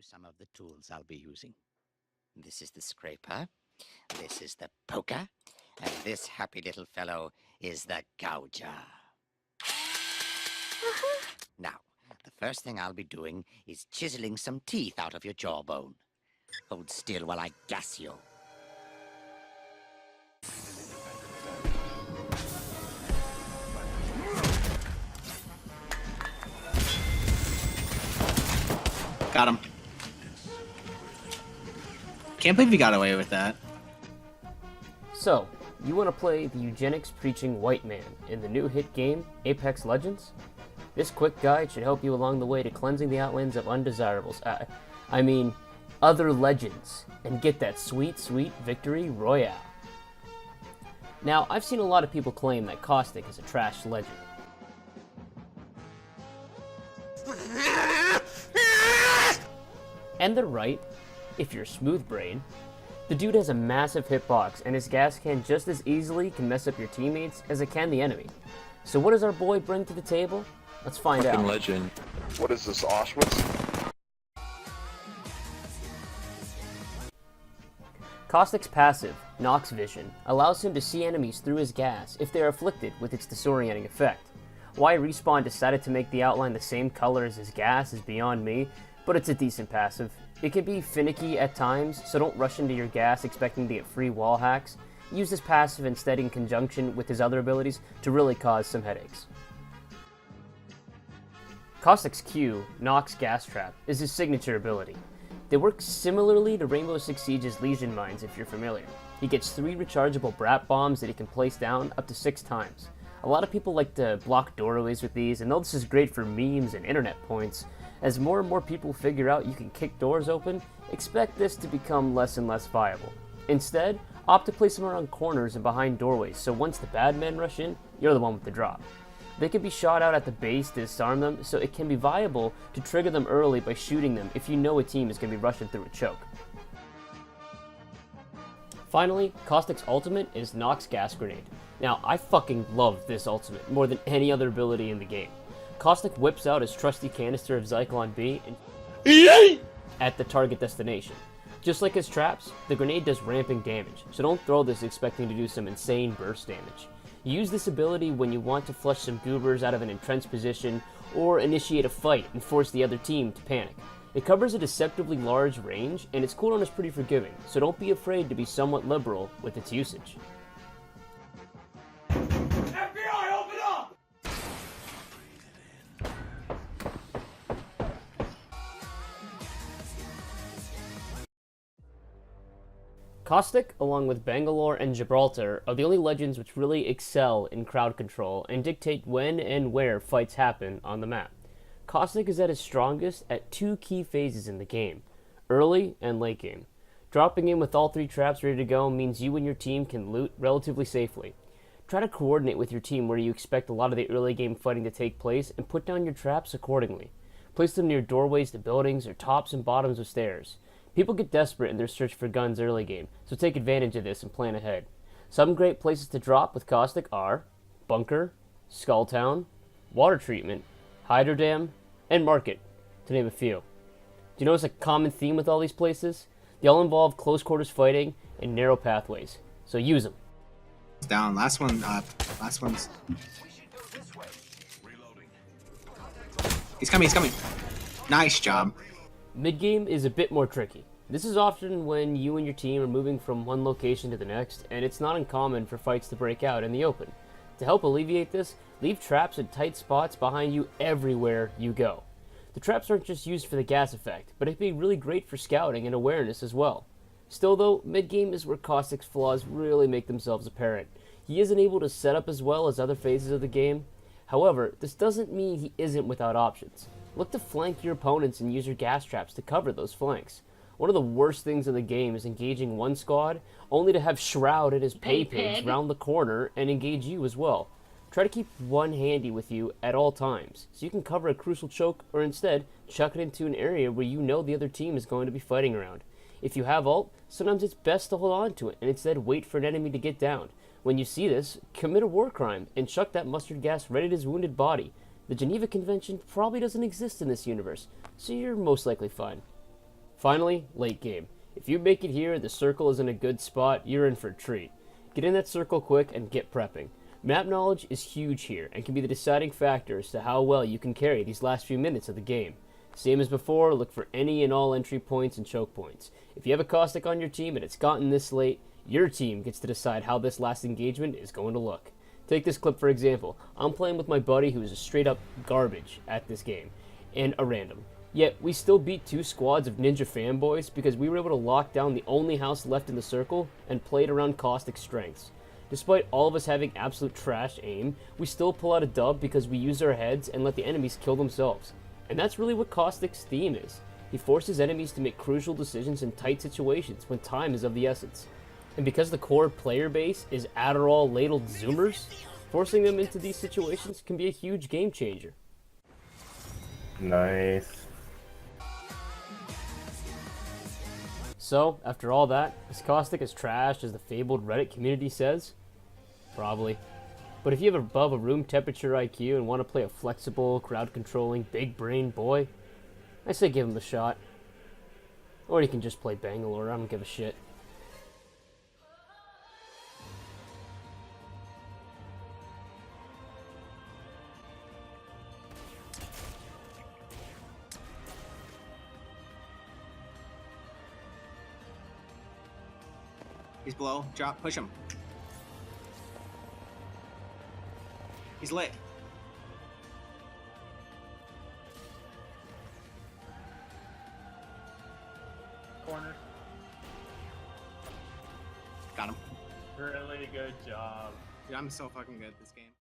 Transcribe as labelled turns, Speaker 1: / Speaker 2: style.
Speaker 1: some of the tools I'll be using. This is the scraper, this is the poker, and this happy little fellow is the gouger. Now, the first thing I'll be doing is chiseling some teeth out of your jawbone. Hold still while I gas you.
Speaker 2: Got him. Can't believe he got away with that.
Speaker 3: So, you want to play the eugenics-preaching white man in the new hit game, Apex Legends? This quick guide should help you along the way to cleansing the outlands of undesirables. Other legends, and get that sweet, sweet victory royale. Now, I've seen a lot of people claim that Caustic is a trash legend. And they're right, if you're a smooth brain. The dude has a massive hitbox, and his gas can just as easily can mess up your teammates as it can the enemy. So what does our boy bring to the table? Let's find out.
Speaker 4: Legend.
Speaker 5: What is this, Auschwitz?
Speaker 3: Caustic's passive, Nox Vision, allows him to see enemies through his gas if they are afflicted with its disorienting effect. Why Respawn decided to make the outline the same color as his gas is beyond me, but it's a decent passive. It can be finicky at times, so don't rush into your gas expecting to get free wall hacks. Use this passive instead in conjunction with his other abilities to really cause some headaches. Caustic's Q, Nox Gas Trap, is his signature ability. They work similarly to Rainbow Six Siege's Legion Mines if you're familiar. He gets 3 rechargeable Brat Bombs that he can place down up to 6 times. A lot of people like to block doorways with these, and though this is great for memes and internet points, as more and more people figure out you can kick doors open, expect this to become less and less viable. Instead, opt to place them around corners and behind doorways, so once the bad men rush in, you're the one with the drop. They can be shot out at the base to disarm them, so it can be viable to trigger them early by shooting them if you know a team is going to be rushing through a choke. Finally, Caustic's ultimate is Nox Gas Grenade. Now, I fucking love this ultimate more than any other ability in the game. Caustic whips out his trusty canister of Zyklon B and at the target destination. Just like his traps, the grenade does ramping damage, so don't throw this expecting to do some insane burst damage. Use this ability when you want to flush some goobers out of an entrenched position or initiate a fight and force the other team to panic. It covers a deceptively large range, and its cooldown is pretty forgiving, so don't be afraid to be somewhat liberal with its usage.
Speaker 6: FBI, open up!
Speaker 3: Caustic, along with Bangalore and Gibraltar, are the only legends which really excel in crowd control and dictate when and where fights happen on the map. Caustic is at his strongest at 2 key phases in the game, early and late game. Dropping in with all 3 traps ready to go means you and your team can loot relatively safely. Try to coordinate with your team where you expect a lot of the early game fighting to take place and put down your traps accordingly. Place them near doorways to buildings or tops and bottoms of stairs. People get desperate in their search for guns early game, so take advantage of this and plan ahead. Some great places to drop with Caustic are Bunker, Skulltown, Water Treatment, Hydro Dam, and Market, to name a few. Do you notice a common theme with all these places? They all involve close quarters fighting and narrow pathways, so use them.
Speaker 2: Down. Last one up. Last one's. He's coming. He's coming. Nice job.
Speaker 3: Mid-game is a bit more tricky. This is often when you and your team are moving from one location to the next, and it's not uncommon for fights to break out in the open. To help alleviate this, leave traps in tight spots behind you everywhere you go. The traps aren't just used for the gas effect, but it can be really great for scouting and awareness as well. Still though, mid-game is where Caustic's flaws really make themselves apparent. He isn't able to set up as well as other phases of the game. However, this doesn't mean he isn't without options. Look to flank your opponents and use your gas traps to cover those flanks. One of the worst things in the game is engaging one squad, only to have Shroud and his pay pigs round the corner and engage you as well. Try to keep one handy with you at all times, so you can cover a crucial choke or instead chuck it into an area where you know the other team is going to be fighting around. If you have ult, sometimes it's best to hold on to it and instead wait for an enemy to get down. When you see this, commit a war crime and chuck that mustard gas right at his wounded body. The Geneva Convention probably doesn't exist in this universe, so you're most likely fine. Finally, late game. If you make it here, the circle is in a good spot, you're in for a treat. Get in that circle quick and get prepping. Map knowledge is huge here and can be the deciding factor as to how well you can carry these last few minutes of the game. Same as before, look for any and all entry points and choke points. If you have a Caustic on your team and it's gotten this late, your team gets to decide how this last engagement is going to look. Take this clip for example. I'm playing with my buddy who is a straight up garbage at this game, and a random. Yet, we still beat 2 squads of ninja fanboys because we were able to lock down the only house left in the circle and played around Caustic's strengths. Despite all of us having absolute trash aim, we still pull out a dub because we use our heads and let the enemies kill themselves. And that's really what Caustic's theme is. He forces enemies to make crucial decisions in tight situations when time is of the essence. And because the core player base is Adderall ladled zoomers, forcing them into these situations can be a huge game changer.
Speaker 4: Nice.
Speaker 3: So, after all that, is Caustic as trash as the fabled Reddit community says? Probably. But if you have above a room temperature IQ and want to play a flexible, crowd-controlling, big-brain boy, I say give him a shot. Or you can just play Bangalore, I don't give a shit.
Speaker 2: He's below. Drop. Push him. He's lit.
Speaker 7: Corner.
Speaker 2: Got him.
Speaker 7: Really good job.
Speaker 2: Dude, I'm so fucking good at this game.